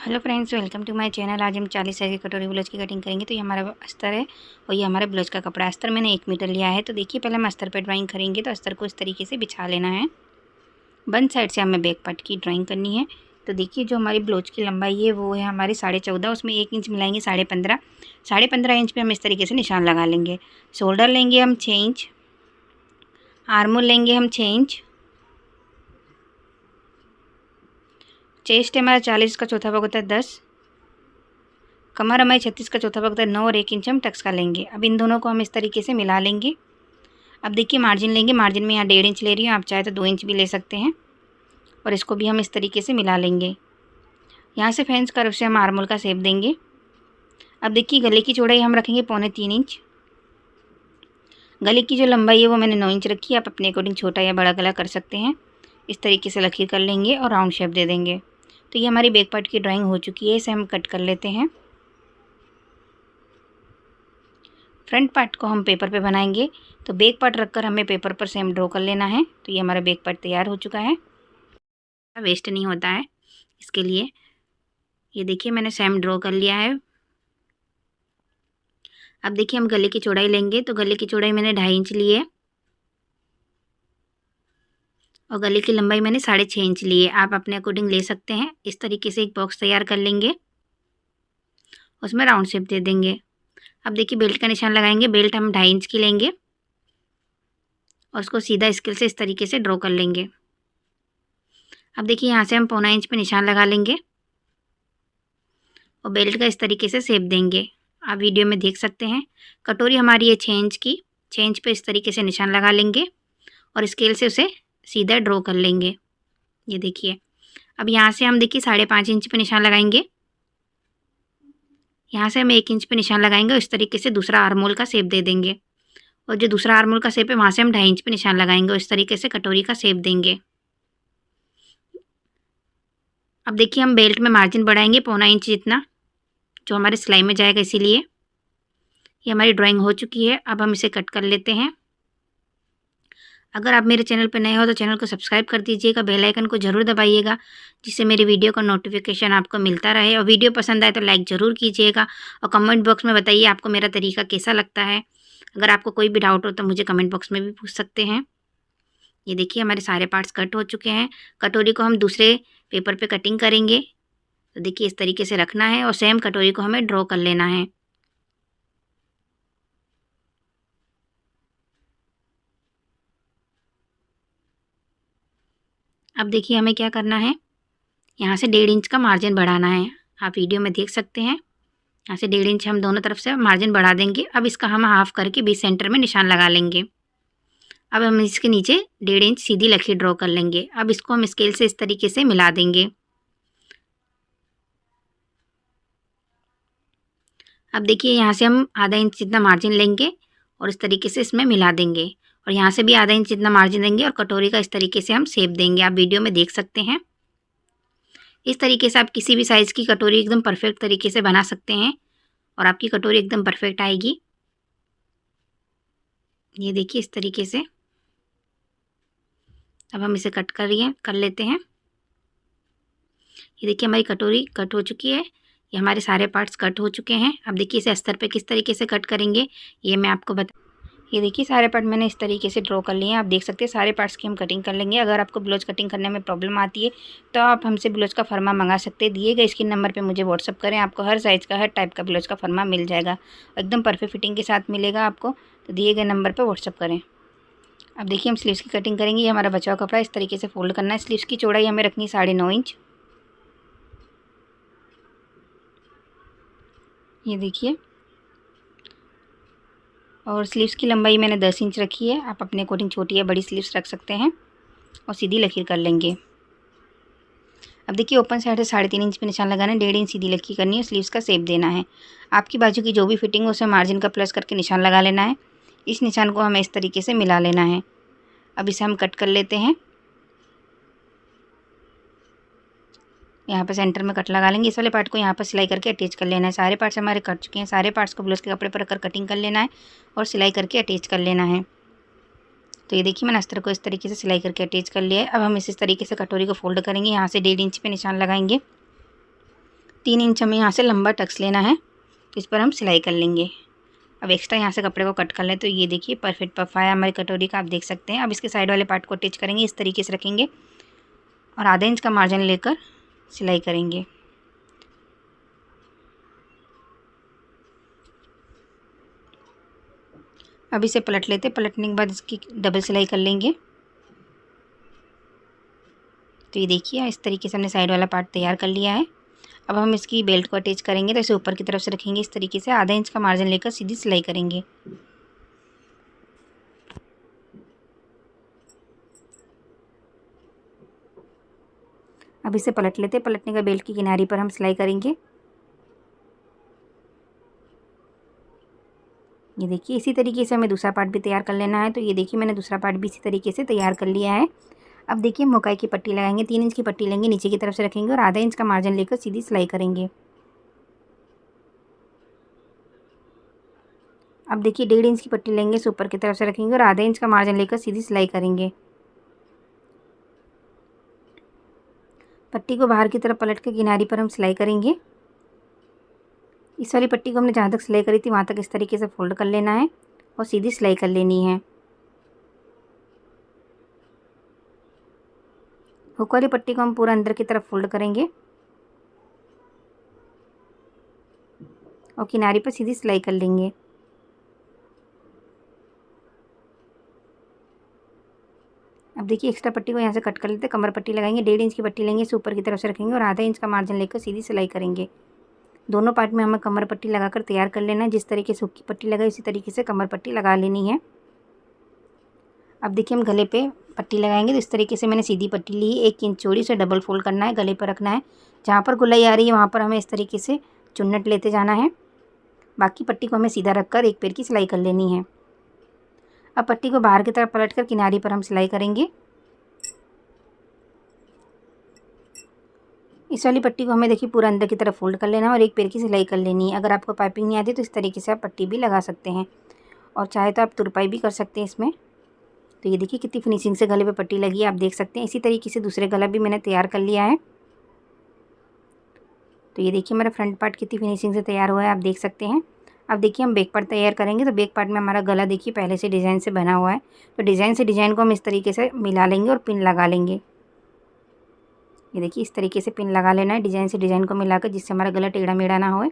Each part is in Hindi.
Hello friends, welcome to my channel. आज हम 40 साइज की कटोरी ब्लाउज की कटिंग करेंगे। तो ये हमारा अस्तर है और ये हमारे ब्लाउज का कपड़ा। अस्तर मैंने 1 मीटर लिया है। तो देखिए, पहले हम अस्तर पे ड्राइंग करेंगे। तो अस्तर को इस तरीके से बिछा लेना है। बंद साइड से हमें बैक पार्ट की ड्राइंग करनी है। तो देखिए, जो हमारी ब्लाउज की लंबाई है वो है हमारी 14.5। उसमें 1 इंच मिलाएंगे 15.5। 15.5 इंच पर हम इस तरीके से निशान लगा लेंगे। शोल्डर लेंगे हम 6 इंच, आर्मोल लेंगे हम 6 इंच, चेस्ट हमारा 40 का चौथा भाग होता है 10, कमर हमारी 36 का चौथा भाग होता है 9 और 1 इंच हम टक्स का लेंगे। अब इन दोनों को हम इस तरीके से मिला लेंगे। अब देखिए, मार्जिन लेंगे। मार्जिन में यहाँ 1.5 इंच ले रही हूँ, आप चाहे तो 2 इंच भी ले सकते हैं। और इसको भी हम इस तरीके से मिला लेंगे। यहाँ से फ्रेंड्स कर्व से हम आर्मोल का शेप देंगे। अब देखिए, गले की चौड़ाई हम रखेंगे 2.25 इंच। गले की जो लंबाई है वो मैंने 9 इंच रखी है। आप अपने अकॉर्डिंग छोटा या बड़ा गला कर सकते हैं। इस तरीके से लकीर कर लेंगे और राउंड शेप दे देंगे। तो ये हमारी बैक पार्ट की ड्राइंग हो चुकी है। इसे हम कट कर लेते हैं। फ्रंट पार्ट को हम पेपर पे बनाएंगे। तो बैक पार्ट रखकर हमें पेपर पर सेम ड्रॉ कर लेना है। तो ये हमारा बैक पार्ट तैयार हो चुका है। वेस्ट नहीं होता है इसके लिए। ये देखिए, मैंने सेम ड्रॉ कर लिया है। अब देखिए, हम गले की चौड़ाई लेंगे। तो गले की चौड़ाई मैंने 2.5 इंच ली है और गले की लंबाई मैंने 6.5 इंच ली है। आप अपने अकॉर्डिंग ले सकते हैं। इस तरीके से एक बॉक्स तैयार कर लेंगे, उसमें राउंड शेप दे देंगे। अब देखिए, बेल्ट का निशान लगाएंगे। बेल्ट हम 2.5 इंच की लेंगे और उसको सीधा स्केल से इस तरीके से ड्रॉ कर लेंगे। अब देखिए, यहाँ से हम 1.25 इंच पे निशान लगा लेंगे और बेल्ट का इस तरीके से शेप देंगे। आप वीडियो में देख सकते हैं। कटोरी हमारी है 6 इंच की। 6 इंच पे इस तरीके से निशान लगा लेंगे और स्केल से उसे सीधा ड्रॉ कर लेंगे। ये देखिए, अब यहाँ से हम देखिए 5.5 इंच पे निशान लगाएंगे। यहाँ से हम 1 इंच पे निशान लगाएंगे और इस तरीके से दूसरा आर्मोल का शेप दे देंगे। और जो दूसरा आर्मोल का शेप है वहाँ से हम 2.5 इंच पे निशान लगाएंगे और इस तरीके से कटोरी का शेप देंगे। अब देखिए, हम बेल्ट में मार्जिन बढ़ाएंगे 1.25 इंच जितना, जो हमारे सिलाई में जाएगा। इसीलिए ये हमारी ड्राइंग हो चुकी है। अब हम इसे कट कर लेते हैं। अगर आप मेरे चैनल पर नए हो तो चैनल को सब्सक्राइब कर दीजिएगा, बेल आइकन को ज़रूर दबाइएगा, जिससे मेरी वीडियो का नोटिफिकेशन आपको मिलता रहे। और वीडियो पसंद आए तो लाइक ज़रूर कीजिएगा और कमेंट बॉक्स में बताइए आपको मेरा तरीका कैसा लगता है। अगर आपको कोई भी डाउट हो तो मुझे कमेंट बॉक्स में भी पूछ सकते हैं। ये देखिए, हमारे सारे पार्ट्स कट हो चुके हैं। कटोरी को हम दूसरे पेपर पे कटिंग करेंगे। तो देखिए, इस तरीके से रखना है और सेम कटोरी को हमें ड्रॉ कर लेना है। अब देखिए, हमें क्या करना है, यहाँ से 1.5 इंच का मार्जिन बढ़ाना है। आप वीडियो में देख सकते हैं। यहाँ से 1.5 इंच हम दोनों तरफ से मार्जिन बढ़ा देंगे। अब इसका हम हाफ करके बीच सेंटर में निशान लगा लेंगे। अब हम इसके नीचे 1.5 इंच सीधी लकीर ड्रॉ कर लेंगे। अब इसको हम स्केल से इस तरीके से मिला देंगे। अब देखिए, यहाँ से हम आधा इंच जितना मार्जिन लेंगे और इस तरीके से इसमें मिला देंगे। और यहाँ से भी आधा इंच जितना मार्जिन देंगे और कटोरी का इस तरीके से हम शेप देंगे। आप वीडियो में देख सकते हैं। इस तरीके से आप किसी भी साइज़ की कटोरी एकदम परफेक्ट तरीके से बना सकते हैं और आपकी कटोरी एकदम परफेक्ट आएगी। ये देखिए, इस तरीके से। अब हम इसे कट कर लेते हैं। ये देखिए, हमारी कटोरी कट हो चुकी है। ये हमारे सारे पार्ट्स कट हो चुके हैं। अब देखिए, इसे अस्तर पे किस तरीके से कट करेंगे ये मैं आपको ये देखिए, सारे पार्ट मैंने इस तरीके से ड्रॉ कर लिए हैं। आप देख सकते हैं सारे पार्ट्स की हम कटिंग कर लेंगे। अगर आपको ब्लाउज कटिंग करने में प्रॉब्लम आती है तो आप हमसे ब्लाउज का फरमा मंगा सकते हैं। दिए गए स्क्रीन नंबर पे मुझे व्हाट्सअप करें। आपको हर साइज़ का हर टाइप का ब्लाउज का फरमा मिल जाएगा, एकदम परफेक्ट फिटिंग के साथ मिलेगा आपको। तो दिए गए नंबर पर व्हाट्सअप करें। अब देखिए, हम स्लीव्स की कटिंग करेंगे। ये हमारा बचा हुआ कपड़ा इस तरीके से फोल्ड करना है। स्लीव्स की चौड़ाई हमें रखनी 9.5 इंच। ये देखिए, और स्लीव्स की लंबाई मैंने 10 इंच रखी है। आप अपने अकॉर्डिंग छोटी या बड़ी स्लीव्स रख सकते हैं और सीधी लकीर कर लेंगे। अब देखिए, ओपन साइड से 3.5 इंच पे निशान लगाना है। 1.5 इंच सीधी लकीर करनी है, स्लीव्स का शेप देना है। आपकी बाजू की जो भी फिटिंग हो उसमें मार्जिन का प्लस करके निशान लगा लेना है। इस निशान को हमें इस तरीके से मिला लेना है। अब इसे हम कट कर लेते हैं। यहाँ पर सेंटर में कट लगा लेंगे। इस वाले पार्ट को यहाँ पर सिलाई करके अटैच कर लेना है। सारे पार्ट्स हमारे कट चुके हैं। सारे पार्ट्स को ब्लाउज के कपड़े पर रखकर कटिंग कर लेना है और सिलाई करके अटैच कर लेना है। तो ये देखिए, मैंने अस्तर को इस तरीके से सिलाई करके अटैच कर लिया है। अब हम इस तरीके से कटोरी को फोल्ड करेंगे। यहाँ से 1.5 इंच पे निशान लगाएंगे। 3 इंच हमें यहाँ से लंबा टक्स लेना है, तो इस पर हम सिलाई कर लेंगे। अब एक्स्ट्रा यहाँ से कपड़े को कट कर लें। तो ये देखिए परफेक्ट पफ आया हमारी कटोरी का, आप देख सकते हैं। अब इसके साइड वाले पार्ट को अटैच करेंगे, इस तरीके से रखेंगे और आधा इंच का मार्जिन लेकर सिलाई करेंगे। अब इसे पलट लेते, पलटने के बाद इसकी डबल सिलाई कर लेंगे। तो ये देखिए इस तरीके से हमने साइड वाला पार्ट तैयार कर लिया है। अब हम इसकी बेल्ट को अटैच करेंगे, तो इसे ऊपर की तरफ से रखेंगे इस तरीके से, आधा इंच का मार्जिन लेकर सीधी सिलाई करेंगे। अब इसे पलट लेते, पलटने का बेल्ट की किनारी पर हम सिलाई करेंगे। ये देखिए इसी तरीके से हमें दूसरा पार्ट भी तैयार कर लेना है। तो ये देखिए मैंने दूसरा पार्ट भी इसी तरीके से तैयार कर लिया है। अब देखिए मोकाई की पट्टी लगाएंगे, 3 इंच की पट्टी लेंगे, नीचे की तरफ से रखेंगे और आधा इंच का मार्जिन लेकर सीधी सिलाई करेंगे। अब देखिए 1.5 इंच की पट्टी लेंगे, इसे ऊपर की तरफ से रखेंगे और आधा इंच का मार्जिन लेकर सीधी सिलाई करेंगे। पट्टी को बाहर की तरफ पलट कर किनारी पर हम सिलाई करेंगे। इस वाली पट्टी को हमने जहाँ तक सिलाई करी थी वहाँ तक इस तरीके से फोल्ड कर लेना है और सीधी सिलाई कर लेनी है। हुक वाली पट्टी को हम पूरा अंदर की तरफ फोल्ड करेंगे और किनारी पर सीधी सिलाई कर लेंगे। अब देखिए एक्स्ट्रा पट्टी को यहाँ से कट कर लेते, कमर पट्टी लगाएंगे, 1.5 इंच की पट्टी लेंगे, इसे ऊपर की तरफ से रखेंगे और आधा इंच का मार्जिन लेकर सीधी सिलाई करेंगे। दोनों पार्ट में हमें कमर पट्टी लगाकर तैयार कर लेना है। जिस तरीके से हुक की पट्टी लगाई उसी तरीके से कमर पट्टी लगा लेनी है। अब देखिए हम गले पे पट्टी लगाएंगे, तो इस तरीके से मैंने सीधी पट्टी ली, 1 इंच चौड़ी, से डबल फोल्ड करना है, गले पर रखना है। जहाँ पर गोलाई आ रही है वहाँ पर हमें इस तरीके से चुन्नट लेते जाना है। बाकी पट्टी को हमें सीधा रखकर एक पैर की सिलाई कर लेनी है। अब पट्टी को बाहर की तरफ पलट कर किनारी पर हम सिलाई करेंगे। इस वाली पट्टी को हमें देखिए पूरा अंदर की तरफ फोल्ड कर लेना है और एक पैर की सिलाई कर लेनी है। अगर आपको पाइपिंग नहीं आती तो इस तरीके से आप पट्टी भी लगा सकते हैं और चाहे तो आप तुरपाई भी कर सकते हैं इसमें। तो ये देखिए कितनी फिनिशिंग से गले पे पट्टी लगी है, आप देख सकते हैं। इसी तरीके से दूसरे गला भी मैंने तैयार कर लिया है। तो ये देखिए मेरा फ्रंट पार्ट कितनी फिनिशिंग से तैयार हुआ है, आप देख सकते हैं। अब देखिए हम बैक पार्ट तैयार करेंगे। तो बैक पार्ट में हमारा गला देखिए पहले से डिज़ाइन से बना हुआ है। तो डिज़ाइन से डिज़ाइन को हम इस तरीके से मिला लेंगे और पिन लगा लेंगे। ये देखिए इस तरीके से पिन लगा लेना है डिज़ाइन से डिज़ाइन को मिलाकर, जिससे हमारा गला टेढ़ा मेढ़ा ना होए।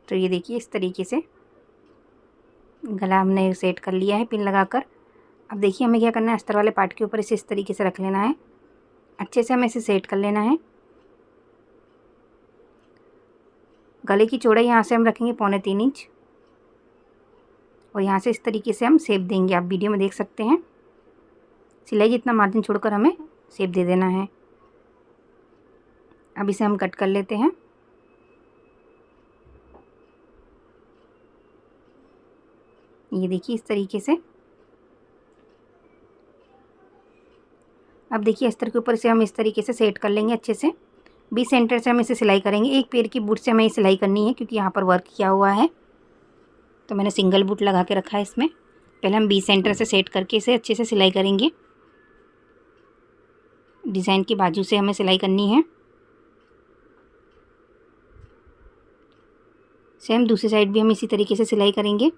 तो ये देखिए इस तरीके से गला हमने सेट कर लिया है पिन लगाकर। अब देखिए हमें क्या करना है, अस्तर वाले पार्ट के ऊपर इसे इस तरीके से रख लेना है, अच्छे से हमें इसे सेट कर लेना है। गले की चौड़ाई यहाँ से हम रखेंगे 3.25 इंच और यहाँ से इस तरीके से हम शेप देंगे, आप वीडियो में देख सकते हैं। सिलाई जितना मार्जिन छोड़कर हमें शेप दे देना है। अब इसे हम कट कर लेते हैं। ये देखिए इस तरीके से। अब देखिए अस्तर के ऊपर से हम इस तरीके से सेट कर लेंगे अच्छे से। 20 सेंटर से हम इसे सिलाई करेंगे। एक पैर की बूट से हमें सिलाई करनी है क्योंकि यहाँ पर वर्क किया हुआ है, तो मैंने सिंगल बूट लगा के रखा है इसमें। पहले हम 20 सेंटर से सेट करके इसे अच्छे से सिलाई करेंगे। डिज़ाइन की बाजू से हमें सिलाई करनी है। सेम दूसरी साइड भी हम इसी तरीके से सिलाई करेंगे।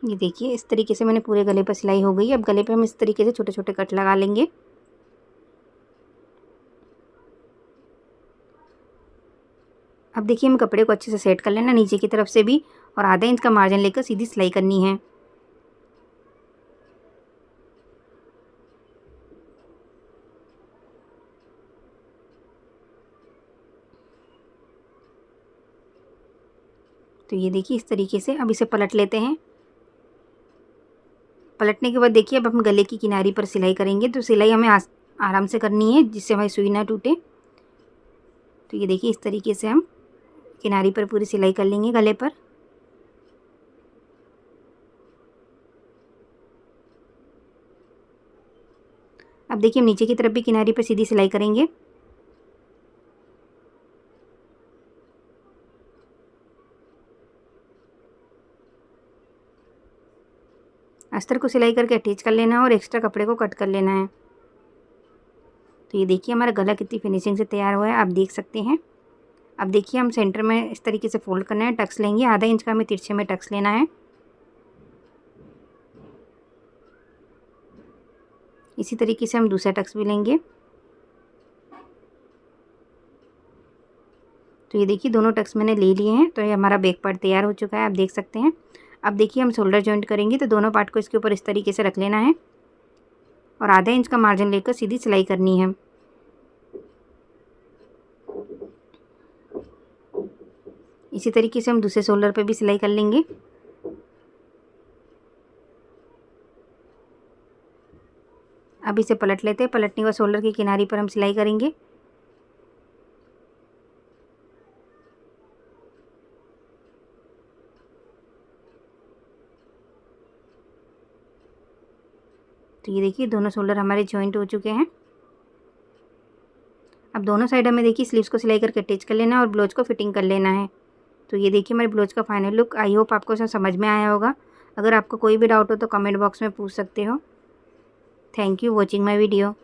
ये देखिए इस तरीके से मैंने पूरे गले पर सिलाई हो गई। अब गले पे हम इस तरीके से छोटे छोटे कट लगा लेंगे। अब देखिए हम कपड़े को अच्छे से सेट कर लेना नीचे की तरफ से भी और आधा इंच का मार्जिन लेकर सीधी सिलाई करनी है। तो ये देखिए इस तरीके से। अब इसे पलट लेते हैं। पलटने के बाद देखिए अब हम गले की किनारी पर सिलाई करेंगे। तो सिलाई हमें आराम से करनी है जिससे हमारी सुई ना टूटे। तो ये देखिए इस तरीके से हम किनारी पर पूरी सिलाई कर लेंगे गले पर। अब देखिए हम नीचे की तरफ भी किनारी पर सीधी सिलाई करेंगे। अस्तर को सिलाई करके अटैच कर लेना है और एक्स्ट्रा कपड़े को कट कर लेना है। तो ये देखिए हमारा गला कितनी फिनिशिंग से तैयार हुआ है, आप देख सकते हैं। अब देखिए हम सेंटर में इस तरीके से फोल्ड करना है, टक्स लेंगे, आधा इंच का हमें तिरछे में टक्स लेना है। इसी तरीके से हम दूसरा टक्स भी लेंगे। तो ये देखिए दोनों टक्स मैंने ले लिए हैं। तो ये हमारा बैक पार्ट तैयार हो चुका है, आप देख सकते हैं। अब देखिए हम शोल्डर जॉइंट करेंगे, तो दोनों पार्ट को इसके ऊपर इस तरीके से रख लेना है और आधा इंच का मार्जिन लेकर सीधी सिलाई करनी है। इसी तरीके से हम दूसरे शोल्डर पे भी सिलाई कर लेंगे। अब इसे पलट लेते हैं, पलटने के बाद शोल्डर की किनारी पर हम सिलाई करेंगे। तो ये देखिए दोनों शोल्डर हमारे जॉइंट हो चुके हैं। अब दोनों साइड हमें देखिए स्लीव्स को सिलाई करके अटैच कर लेना है और ब्लाउज को फिटिंग कर लेना है। तो ये देखिए हमारे ब्लाउज का फाइनल लुक। आई होप आपको सब समझ में आया होगा। अगर आपको कोई भी डाउट हो तो कमेंट बॉक्स में पूछ सकते हो। Thank you watching my video.